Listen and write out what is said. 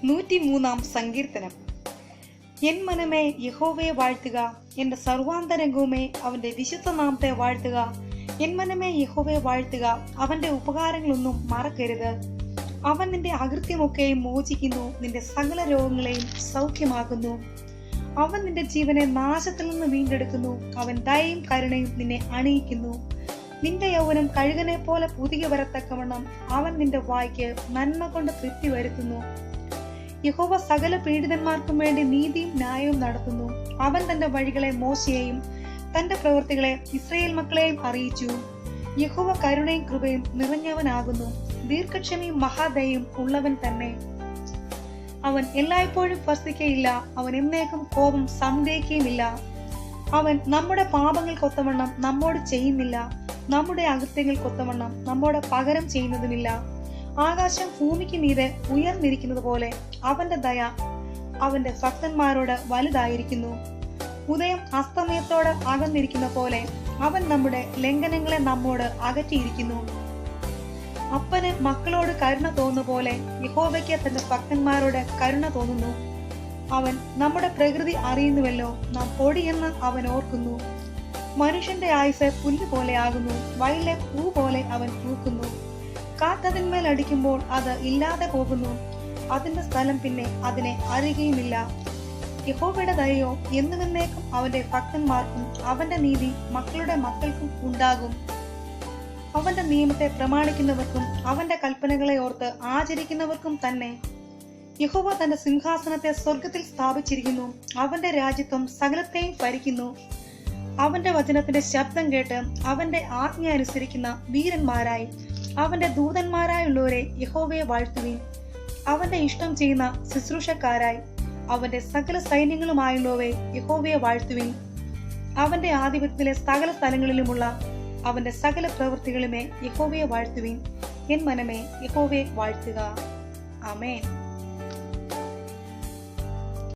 103 സങ്കീർത്തനം. എൻ മനമേ യഹോവയെ വാഴ്ത്തുക, എന്റെ സർവാന്തരംഗവുമേ അവന്റെ വിശുദ്ധ നാമത്തെ വാഴ്ത്തുക. എൻ മനമേ യഹോവയെ വാഴ്ത്തുക, അവന്റെ ഉപകാരങ്ങളൊന്നും മറക്കരുത്. അവൻ നിന്റെ അകൃത്യമൊക്കെയും മോചിക്കുന്നു, നിന്റെ സകല രോഗങ്ങളെയും സൗഖ്യമാക്കുന്നു. അവൻ നിന്റെ ജീവനെ നാശത്തിൽ നിന്ന് വീണ്ടെടുക്കുന്നു, അവൻ ദയയും കരുണയും നിന്നെ അണിയിക്കുന്നു. നിന്റെ യൗവനം കഴുകനെ പോലെ പുതിയ വരത്തക്കവണ്ണം അവൻ നിന്റെ വായ്ക്ക് നന്മ കൊണ്ട് തൃപ്തി വരുത്തുന്നു. യഹോവ സകല പീഡിതന്മാർക്കും വേണ്ടി നീതിയും ന്യായവും നടത്തുന്നു. അവൻ തന്റെ വഴികളെ മോശയെയും തന്റെ പ്രവൃത്തികളെ ഇസ്രായേൽ മക്കളെയും അറിയിച്ചു. യഹോവ കരുണയും കൃപയും നിറഞ്ഞവനാകുന്നു, ദീർഘക്ഷമയും മഹാദയയും ഉള്ളവൻ തന്നെ. അവൻ എല്ലായ്പ്പോഴും ഭർത്തിക്കയില്ല, അവൻ എന്നേക്കും കോപം സംഗ്രഹിക്കുകയുമില്ല. അവൻ നമ്മുടെ പാപങ്ങൾക്കൊത്തവണ്ണം നമ്മോട് ചെയ്യുന്നില്ല, നമ്മുടെ അകൃത്യങ്ങൾക്കൊത്തവണ്ണം നമ്മോട് പകരം ചെയ്യുന്നതുമില്ല. ആകാശം ഭൂമിക്ക് മീതെ ഉയർന്നിരിക്കുന്നത് പോലെ അവന്റെ ദയ അവന്റെ ഭക്തന്മാരോട് വലുതായിരിക്കുന്നു. ഉദയം അസ്തമയത്തോട് അകന്നിരിക്കുന്ന പോലെ അവൻ നമ്മുടെ ലംഘനങ്ങളെ നമ്മോട് അകറ്റിയിരിക്കുന്നു. അപ്പന് മക്കളോട് കരുണ തോന്നുന്ന പോലെ യഹോവയ്ക്ക് തന്റെ ഭക്തന്മാരോട് കരുണ തോന്നുന്നു. അവൻ നമ്മുടെ പ്രകൃതി അറിയുന്നുവല്ലോ, നാം പൊടിയെന്ന് അവൻ ഓർക്കുന്നു. മനുഷ്യന്റെ ആയുസ് പുല്ല് പോലെ ആകുന്നു, വയലിലെ പൂ പോലെ അവൻ പൂക്കുന്നു. കാറ്റതിന്മേൽ അടിക്കുമ്പോൾ അത് ഇല്ലാതെ പോകുന്നു, അതിന്റെ സ്ഥലം പിന്നെ അതിനെ അറിയുകയുമില്ല. യഹോവയുടെ ദയയോ എന്നുമെന്നേക്കും അവന്റെ ഭക്തന്മാർക്കും അവന്റെ നീതി മക്കളുടെ മക്കൾക്കും ഉണ്ടാകും. അവന്റെ നിയമത്തെ പ്രമാണിക്കുന്നവർക്കും അവന്റെ കൽപ്പനകളെ ഓർത്ത് ആചരിക്കുന്നവർക്കും തന്നെ. യഹോവ തന്റെ സിംഹാസനത്തെ സ്വർഗത്തിൽ സ്ഥാപിച്ചിരിക്കുന്നു, അവന്റെ രാജ്യത്വം സകലത്തെയും ഭരിക്കുന്നു. അവന്റെ വചനത്തിന്റെ ശബ്ദം കേട്ട് അവന്റെ ആജ്ഞ അനുസരിക്കുന്ന വീരന്മാരായി അവന്റെ ദൂതന്മാരായുള്ളവരെ യഹോവയെ വാഴ്ത്തുവീൻ. അവന്റെ ഇഷ്ടം ചെയ്യുന്ന ശുശ്രൂഷക്കാരായി അവന്റെ സകല സൈന്യങ്ങളുമായുള്ളവരെ യഹോവയെ വാഴ്ത്തുവീൻ. അവന്റെ ആധിപത്യത്തിലെ സകല സ്ഥലങ്ങളിലുമുള്ള അവന്റെ സകല പ്രവൃത്തികളുമേ യഹോവയെ വാഴ്ത്തുവീൻ. എൻ മനമേ യഹോവയെ വാഴ്ത്തുക. ആമേൻ.